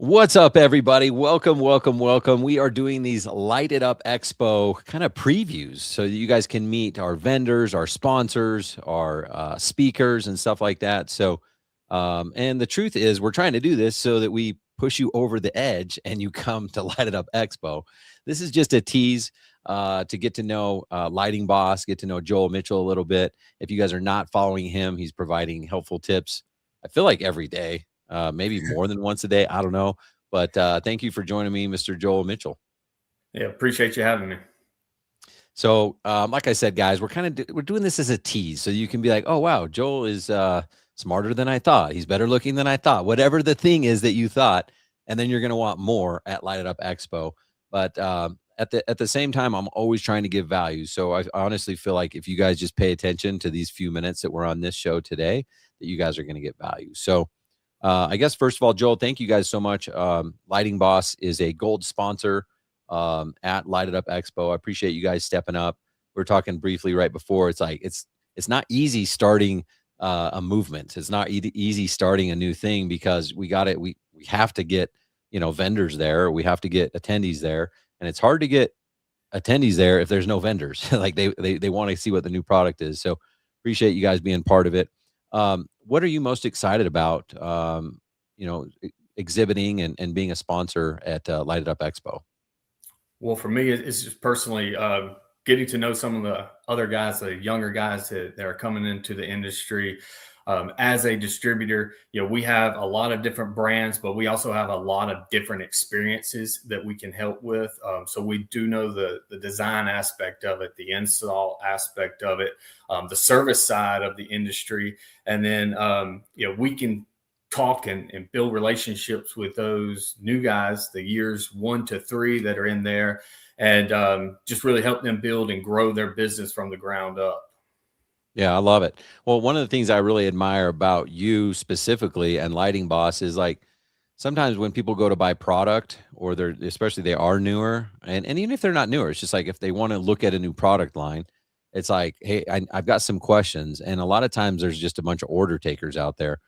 What's up, everybody? Welcome, welcome, welcome. We are doing these Light It Up Expo kind of previews so that you guys can meet our vendors, our sponsors, our speakers, and stuff like that. And the truth is, we're trying to do this so that we push you over the edge and you come to Light It Up Expo. This is just a tease to get to know Lighting Boss, get to know Joel Mitchell a little bit. If you guys are not following him, he's providing helpful tips. I feel like every day, maybe more than once a day. I don't know. But thank you for joining me, Mr. Joel Mitchell. Yeah, appreciate you having me. So, like I said, guys, we're doing this as a tease, so you can be like, "Oh, wow, Joel is smarter than I thought. He's better looking than I thought." Whatever the thing is that you thought, and then you're going to want more at Light It Up Expo. But at the same time, I'm always trying to give value. So I honestly feel like if you guys just pay attention to these few minutes that we're on this show today, that you guys are going to get value. So I guess first of all, Joel, thank you guys so much. Lighting Boss is a gold sponsor at Light It Up Expo. I appreciate you guys stepping up. We were talking briefly right before. It's like it's not easy starting a movement. It's not easy starting a new thing because we got it. We have to get vendors there. We have to get attendees there, and it's hard to get attendees there if there's no vendors. Like they want to see what the new product is. So appreciate you guys being part of it. What are you most excited about? Exhibiting and being a sponsor at Light It Up Expo. Well, for me, it's just personally getting to know some of the other guys, the younger guys that are coming into the industry. As a distributor, we have a lot of different brands, but we also have a lot of different experiences that we can help with. So we do know the design aspect of it, the install aspect of it, the service side of the industry, and then we can talk and build relationships with those new guys, the years 1 to 3 that are in there, and just really help them build and grow their business from the ground up. Yeah, I love it. Well, one of the things I really admire about you specifically and Lighting Boss is like sometimes when people go to buy product or they're especially they are newer and even if they're not newer, it's just like if they want to look at a new product line, it's like, hey, I've got some questions. And a lot of times there's just a bunch of order takers out there.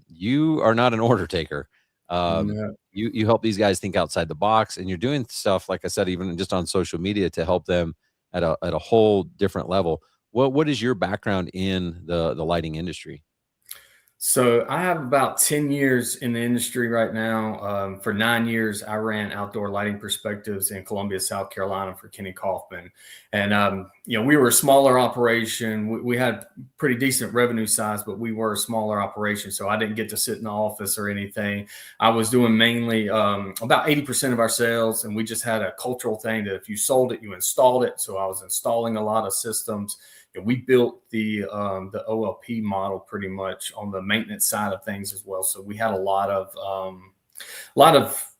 You are not an order taker. Yeah. You help these guys think outside the box and you're doing stuff, like I said, even just on social media to help them at a whole different level. What is your background in the lighting industry? So I have about 10 years in the industry right now. For 9 years, I ran outdoor lighting perspectives in Columbia, South Carolina for Kenny Kaufman. And, we were a smaller operation. We had pretty decent revenue size, but we were a smaller operation. So I didn't get to sit in the office or anything. I was doing mainly about 80% of our sales. And we just had a cultural thing that if you sold it, you installed it. So I was installing a lot of systems. We built the OLP model pretty much on the maintenance side of things as well. So we had a lot of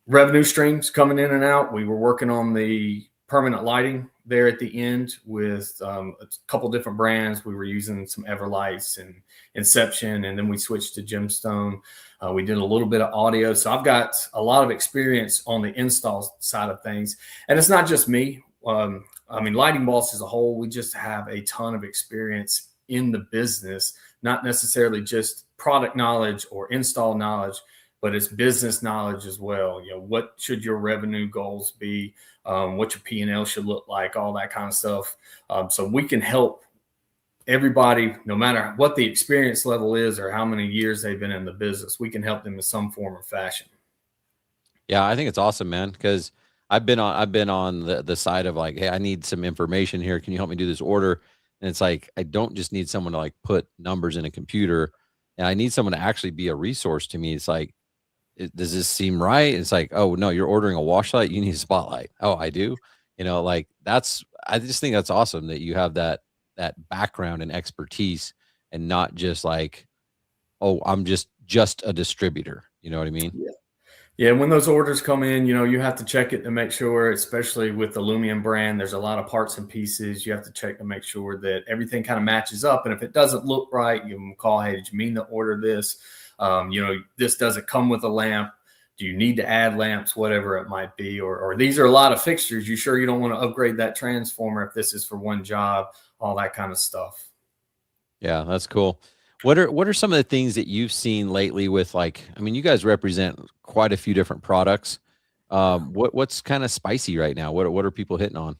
revenue streams coming in and out. We were working on the permanent lighting there at the end with a couple different brands. We were using some Everlights and Inception, and then we switched to Gemstone. We did a little bit of audio. So I've got a lot of experience on the install side of things. And it's not just me. Lighting Boss as a whole, we just have a ton of experience in the business, not necessarily just product knowledge or install knowledge, but it's business knowledge as well. What should your revenue goals be? What your P&L should look like, all that kind of stuff. So we can help everybody, no matter what the experience level is or how many years they've been in the business, we can help them in some form or fashion. Yeah, I think it's awesome, man, because I've been on the side of like, hey, I need some information here. Can you help me do this order? And it's like I don't just need someone to like put numbers in a computer, and I need someone to actually be a resource to me. It's like, does this seem right? It's like, oh no, you're ordering a wash light, you need a spotlight. Oh, I do. Like I just think that's awesome that you have that background and expertise, and not just like, oh, I'm just a distributor. You know what I mean? Yeah. Yeah, when those orders come in, you have to check it to make sure, especially with the Lumion brand, there's a lot of parts and pieces. You have to check to make sure that everything kind of matches up. And if it doesn't look right, you can call, hey, did you mean to order this? This doesn't come with a lamp. Do you need to add lamps, whatever it might be? Or these are a lot of fixtures. You sure you don't want to upgrade that transformer if this is for one job, all that kind of stuff. Yeah, that's cool. What are some of the things that you've seen lately with like, I mean, you guys represent quite a few different products. Yeah. What's kind of spicy right now? What are people hitting on?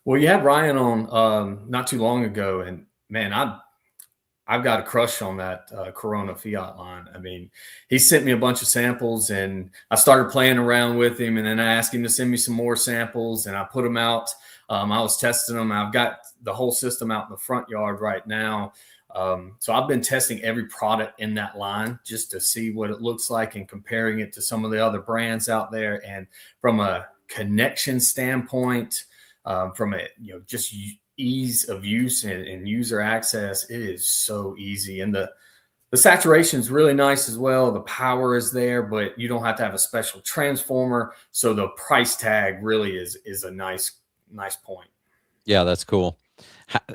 Well, you had Ryan on not too long ago, and man, I've got a crush on that Corona Fiat line. I mean, he sent me a bunch of samples, and I started playing around with him, and then I asked him to send me some more samples, and I put them out. I was testing them. I've got the whole system out in the front yard right now. So I've been testing every product in that line just to see what it looks like and comparing it to some of the other brands out there. And from a connection standpoint, from a just ease of use and user access, it is so easy. And the saturation is really nice as well. The power is there, but you don't have to have a special transformer. So the price tag really is a nice point. Yeah, that's cool.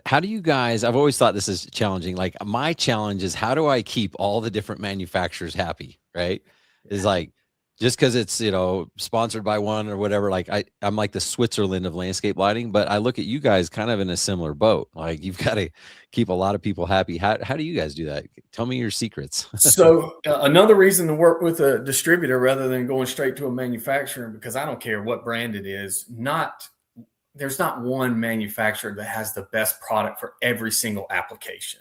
How do you guys, I've always thought this is challenging. Like my challenge is how do I keep all the different manufacturers happy, right? Is like just because it's, sponsored by one or whatever, like I'm like the Switzerland of landscape lighting, but I look at you guys kind of in a similar boat. Like you've got to keep a lot of people happy. How do you guys do that? Tell me your secrets. So another reason to work with a distributor rather than going straight to a manufacturer, because I don't care what brand it is, there's not one manufacturer that has the best product for every single application.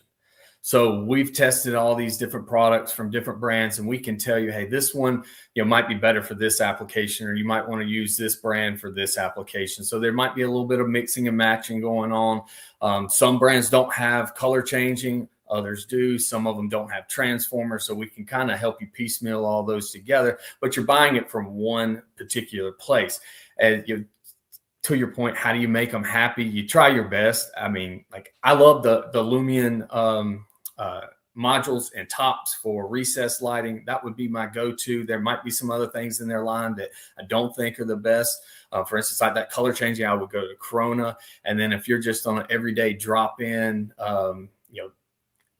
So we've tested all these different products from different brands, and we can tell you, hey, this one, might be better for this application, or you might want to use this brand for this application. So there might be a little bit of mixing and matching going on. Some brands don't have color changing, others do. Some of them don't have transformers, so we can kind of help you piecemeal all those together. But you're buying it from one particular place, and to your point, how do you make them happy? You try your best. I mean, like I love the Lumion modules and tops for recessed lighting. That would be my go-to. There might be some other things in their line that I don't think are the best. For instance, like that color changing, I would go to Corona. And then if you're just on an everyday drop-in, MR16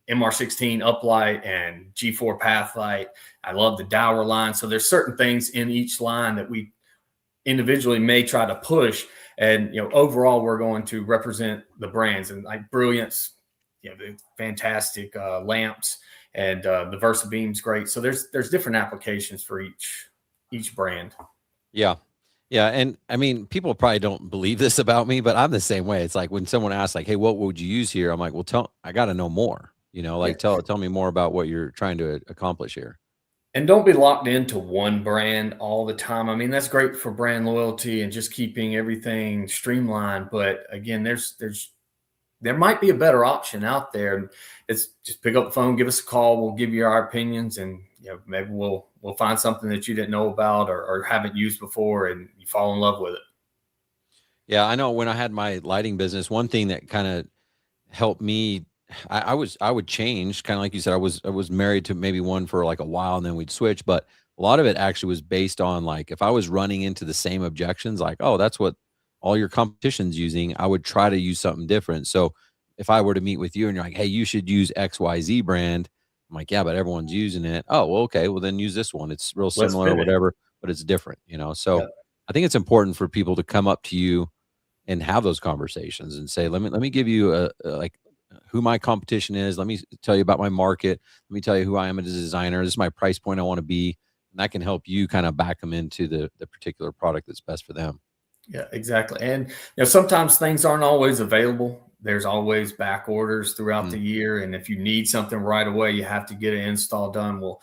uplight and G4 path light, I love the Dower line. So there's certain things in each line that we individually may try to push, and overall we're going to represent the brands. And like Brilliance, the fantastic lamps, and the Versa Beam's great. So there's different applications for each brand. Yeah. Yeah, and I mean, people probably don't believe this about me, but I'm the same way. It's like when someone asks, like, "Hey, what would you use here?" I'm like, "Well, I got to know more. Yeah. Like tell me more about what you're trying to accomplish here." And don't be locked into one brand all the time. I mean, that's great for brand loyalty and just keeping everything streamlined. But again, there might be a better option out there. It's just pick up the phone, give us a call. We'll give you our opinions, and maybe we'll find something that you didn't know about or haven't used before, and you fall in love with it. Yeah, I know when I had my lighting business, one thing that kind of helped me, I would change, kind of like you said, I was married to maybe one for like a while and then we'd switch, but a lot of it actually was based on like if I was running into the same objections, like, oh, that's what all your competition's using, I would try to use something different. So if I were to meet with you and you're like, hey, you should use XYZ brand, I'm like, yeah, but everyone's using it. Oh, well, okay, well then use this one. It's real Let's similar or pivot. whatever, but it's different. So Yeah. I think it's important for people to come up to you and have those conversations and say, let me give you like who my competition is. Let me tell you about my market. Let me tell you who I am as a designer. This is my price point I want to be. And that can help you kind of back them into the particular product that's best for them. Yeah, exactly. And sometimes things aren't always available. There's always back orders throughout Mm. the year, and if you need something right away, you have to get an install done. Well,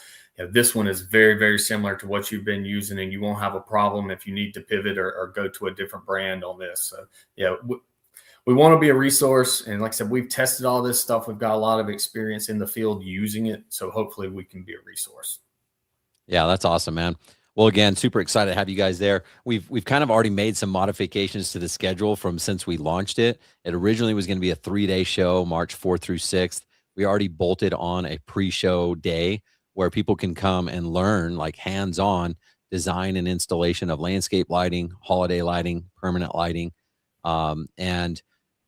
this one is very, very similar to what you've been using, and you won't have a problem if you need to pivot or go to a different brand on this. So, we want to be a resource, and like I said, we've tested all this stuff. We've got a lot of experience in the field using it, so hopefully we can be a resource. Yeah, that's awesome, man. Well, again, super excited to have you guys there. We've kind of already made some modifications to the schedule from since we launched it. It originally was going to be a 3-day show, March 4th through 6th. We already bolted on a pre-show day where people can come and learn like hands-on design and installation of landscape lighting, holiday lighting, permanent lighting. And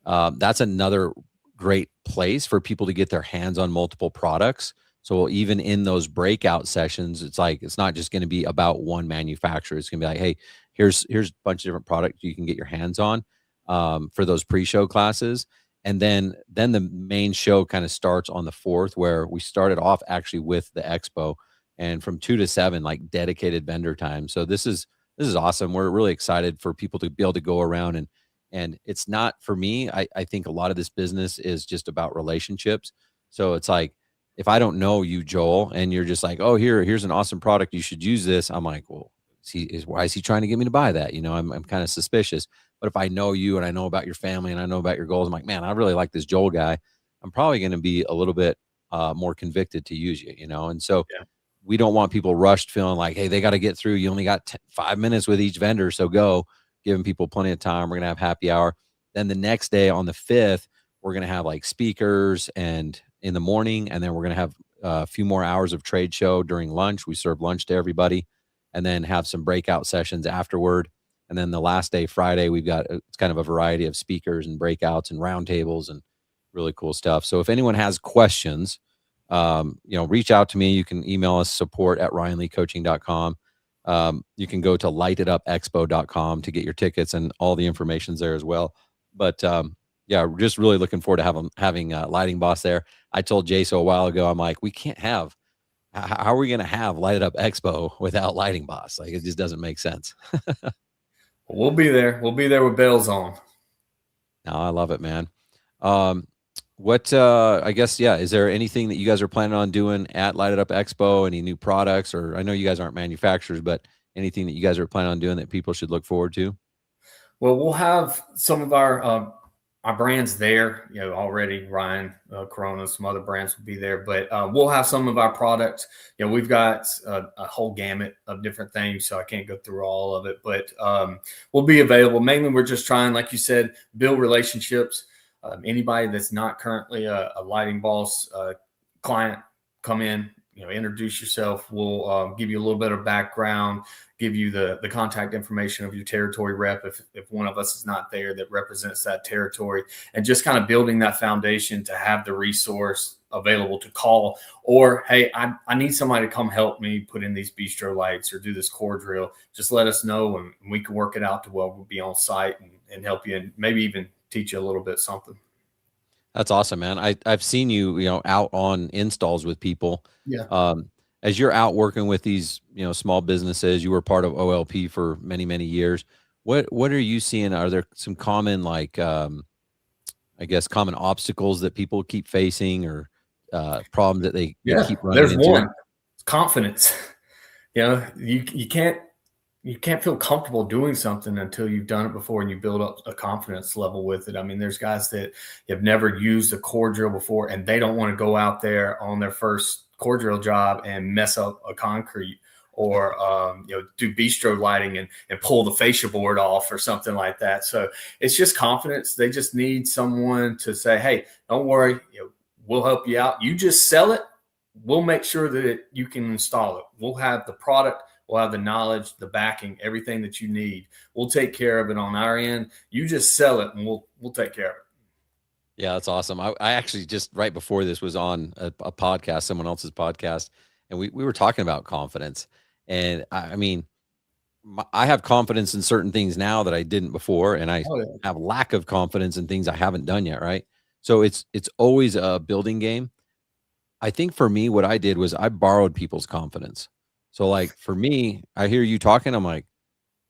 That's another great place for people to get their hands on multiple products. So even in those breakout sessions, it's like it's not just going to be about one manufacturer. It's going to be like, hey, here's a bunch of different products you can get your hands on for those pre-show classes. And then the main show kind of starts on the 4th, where we started off actually with the expo, and from 2 to 7, like, dedicated vendor time. So this is awesome. We're really excited for people to be able to go around, and it's not for me. I think a lot of this business is just about relationships. So it's like, if I don't know you, Joel, and you're just like, "Oh, here's an awesome product. You should use this." I'm like, "Well, why is he trying to get me to buy that?" I'm kind of suspicious. But if I know you and I know about your family and I know about your goals, I'm like, "Man, I really like this Joel guy." I'm probably going to be a little bit more convicted to use you. And so Yeah. we don't want people rushed feeling like, hey, they got to get through. You only got 5 minutes with each vendor. So go, giving people plenty of time. We're going to have happy hour. Then the next day on the 5th, we're going to have like speakers and in the morning. And then we're going to have a few more hours of trade show during lunch. We serve lunch to everybody, and then have some breakout sessions afterward. And then the last day, Friday, we've got it's kind of a variety of speakers and breakouts and roundtables and really cool stuff. So if anyone has questions, reach out to me. You can email us support@ryanleecoaching.com. You can go to lightitupexpo.com to get your tickets, and all the information's there as well. But yeah, we're just really looking forward to having Lighting Boss there. I told Jaso a while ago, I'm like, we can't have, how are we going to have Light It Up Expo without Lighting Boss? Like, it just doesn't make sense. We'll be there. We'll be there with bells on. No, I love it, man. Um, I guess, yeah, is there anything that you guys are planning on doing at Light It Up Expo? Any new products? Or I know you guys aren't manufacturers, but anything that you guys are planning on doing that people should look forward to? Well, we'll have some of our brands there, already. Ryan, Corona, some other brands will be there, but we'll have some of our products. We've got a whole gamut of different things, so I can't go through all of it, but we'll be available. Mainly, we're just trying, like you said, build relationships. Anybody that's not currently a Lighting Boss client, come in, introduce yourself. We'll give you a little bit of background, give you the contact information of your territory rep if one of us is not there that represents that territory, and just kind of building that foundation to have the resource available to call, or, hey, I need somebody to come help me put in these bistro lights or do this core drill. Just let us know, and we can work it out to where we'll be on site and help you, and maybe even teach you a little bit something. That's awesome, man. I've seen you, out on installs with people. Yeah. Um, as you're out working with these, small businesses, you were part of OLP for many, many years. What are you seeing? Are there some common, like, I guess, common obstacles that people keep facing, or problems that they Yeah. keep running There's into? one. It's confidence. You can't feel comfortable doing something until you've done it before and you build up a confidence level with it. I mean, there's guys that have never used a core drill before, and they don't want to go out there on their first core drill job and mess up a concrete, or do bistro lighting and pull the fascia board off or something like that. So it's just confidence. They just need someone to say, hey, don't worry, we'll help you out. You just sell it. We'll make sure that you can install it. We'll have the product. We'll have the knowledge, the backing, everything that you need. We'll take care of it on our end. You just sell it, and we'll take care of it. Yeah, that's awesome. I actually, just right before this, was on a podcast, someone else's podcast, and we were talking about confidence. And I mean, I have confidence in certain things now that I didn't before, and I Oh yeah. have lack of confidence in things I haven't done yet. Right. So it's always a building game. I think for me, what I did was I borrowed people's confidence. So, like, for me, I hear you talking, I'm like,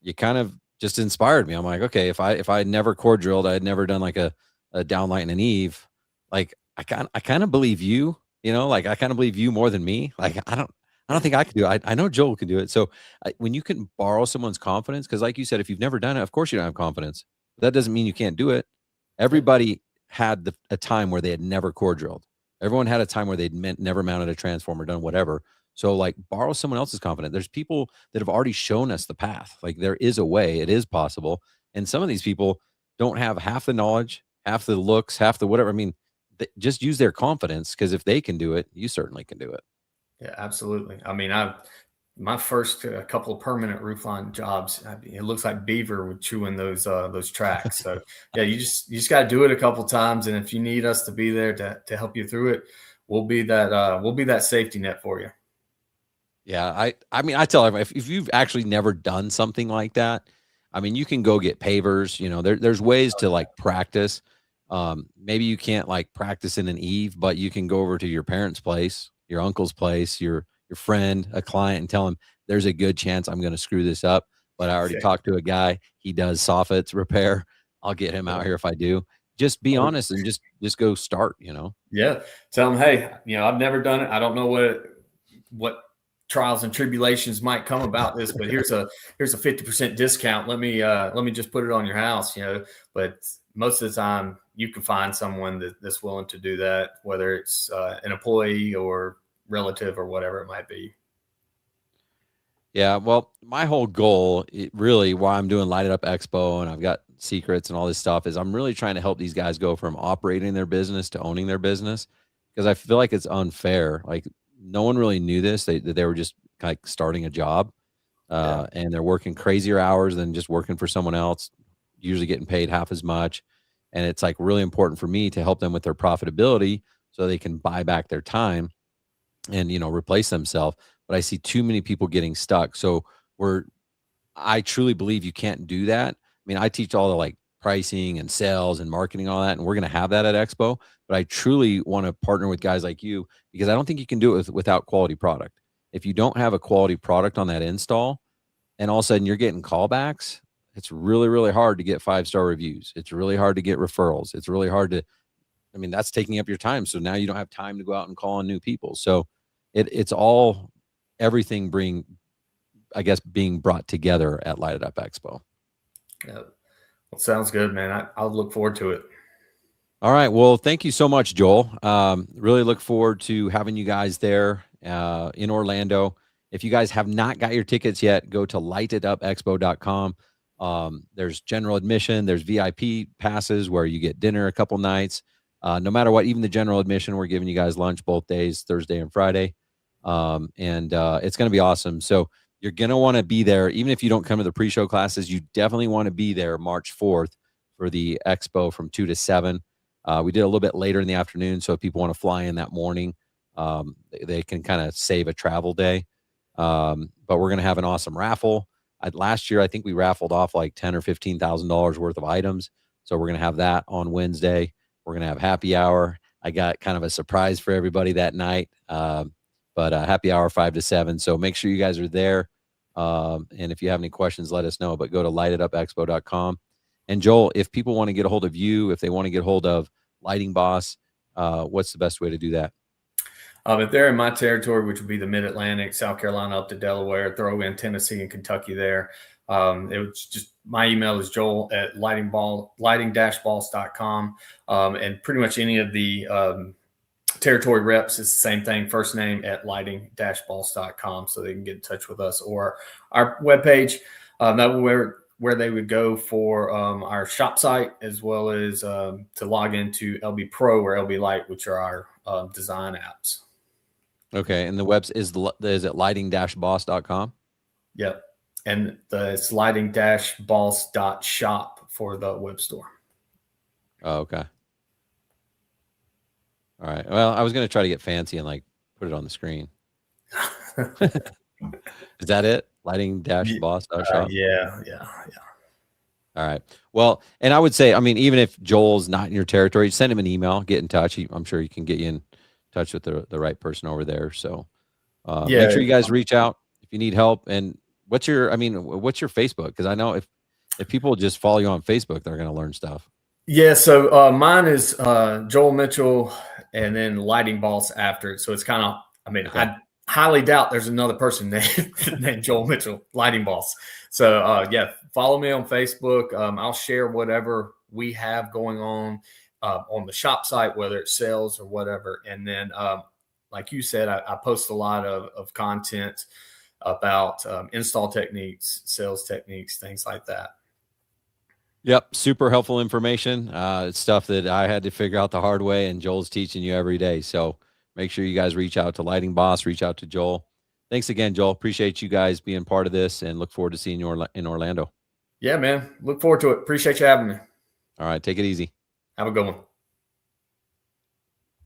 you kind of just inspired me. I'm like, okay, if I had never core drilled, I had never done like a downlight and an eve, like, I kind of believe you, like, I kind of believe you more than me. Like, I don't think I could do it. I know Joel can do it. So when you can borrow someone's confidence, because like you said, if you've never done it, of course you don't have confidence. But that doesn't mean you can't do it. Everybody had a time where they had never core drilled. Everyone had a time where they'd never mounted a transformer, done whatever. So, like, borrow someone else's confidence. There's people that have already shown us the path. Like, there is a way, it is possible. And some of these people don't have half the knowledge, half the looks, half the whatever. I mean, just use their confidence, because if they can do it, you certainly can do it. Yeah, absolutely. I mean, my first couple of permanent roofline jobs, it looks like beaver with chewing those tracks. So yeah, you just got to do it a couple times, and if you need us to be there to help you through it, we'll be that safety net for you. Yeah, I mean, I tell everyone, if you've actually never done something like that, I mean, you can go get pavers. There's ways to, like, practice. Maybe you can't like practice in an eve, but you can go over to your parents' place, your uncle's place, your friend, a client, and tell him there's a good chance I'm going to screw this up. But I already Yeah. talked to a guy. He does soffits repair. I'll get him out here if I do. Just be Or honest and just go start. You know. yeah, tell them, hey, I've never done it. I don't know what trials and tribulations might come about this, but here's a 50% discount. Let me just put it on your house. But most of the time, you can find someone that's willing to do that, whether it's an employee or relative or whatever it might be. Yeah, well, my whole goal, really, why I'm doing Light It Up Expo and I've got secrets and all this stuff is I'm really trying to help these guys go from operating their business to owning their business because I feel like it's unfair. Like no one really knew this; they were just like starting a job, Yeah. and they're working crazier hours than just working for someone else, usually getting paid half as much. And it's like really important for me to help them with their profitability so they can buy back their time and replace themselves. But I see too many people getting stuck. So we're I truly believe you can't do that. I mean, I teach all the like pricing and sales and marketing, all that, and we're going to have that at Expo. But I truly want to partner with guys like you because I don't think you can do it without quality product. If you don't have a quality product on that install, and all of a sudden you're getting callbacks, it's really, really hard to get 5-star reviews. It's really hard to get referrals. It's really hard to, I mean, that's taking up your time. So now you don't have time to go out and call on new people. So it's all everything being brought together at Light It Up Expo. Yeah. Well, sounds good, man. I'll look forward to it. All right. Well, thank you so much, Joel. Really look forward to having you guys there in Orlando. If you guys have not got your tickets yet, go to lightitupexpo.com. There's general admission, there's VIP passes where you get dinner a couple nights. No matter what, even the general admission, we're giving you guys lunch both days, Thursday and Friday. And it's going to be awesome. So you're going to want to be there. Even if you don't come to the pre-show classes, you definitely want to be there March 4th for the expo from 2 to 7. We did a little bit later in the afternoon, so if people want to fly in that morning, they can kind of save a travel day. But we're going to have an awesome raffle. Last year, I think we raffled off like $10,000 or $15,000 worth of items. So we're going to have that on Wednesday. We're going to have happy hour. I got kind of a surprise for everybody that night, but happy hour 5 to 7. So make sure you guys are there. And if you have any questions, let us know. But go to lightitupexpo.com. And Joel, if people want to get a hold of you, if they want to get a hold of Lighting Boss, what's the best way to do that? If they're in my territory, which would be the Mid-Atlantic, South Carolina up to Delaware, throw in Tennessee and Kentucky there. It was just my email is Joel at lighting-balls.com. And pretty much any of the territory reps is the same thing. First name at lighting-balls.com, so they can get in touch with us, or our webpage. That where they would go for our shop site, as well as to log into LB Pro or LB Light, which are our design apps. Okay, and the webs is it lighting-boss.com? Yep, and it's lighting-boss.shop for the web store. Oh, okay. All right. Well, I was going to try to get fancy and like put it on the screen. Is that it? Lighting-boss.shop? Yeah. All right. Well, and I would say, I mean, even if Joel's not in your territory, send him an email, get in touch. I'm sure he can get you in touch with the right person over there. So make sure you guys reach out if you need help. And what's your Facebook? Because I know if people just follow you on Facebook, they're going to learn stuff. Yeah. So mine is Joel Mitchell and then Lighting Boss after it. So it's kind of, okay. I highly doubt there's another person named Joel Mitchell, Lighting Boss. So yeah, follow me on Facebook. I'll share whatever we have going on the shop site, whether it's sales or whatever. And then, like you said, I post a lot of content about install techniques, sales techniques, things like that. Yep. Super helpful information. It's stuff that I had to figure out the hard way, and Joel's teaching you every day. So make sure you guys reach out to Lighting Boss, reach out to Joel. Thanks again, Joel. Appreciate you guys being part of this and look forward to seeing you in Orlando. Yeah, man. Look forward to it. Appreciate you having me. All right. Take it easy. Have a good one.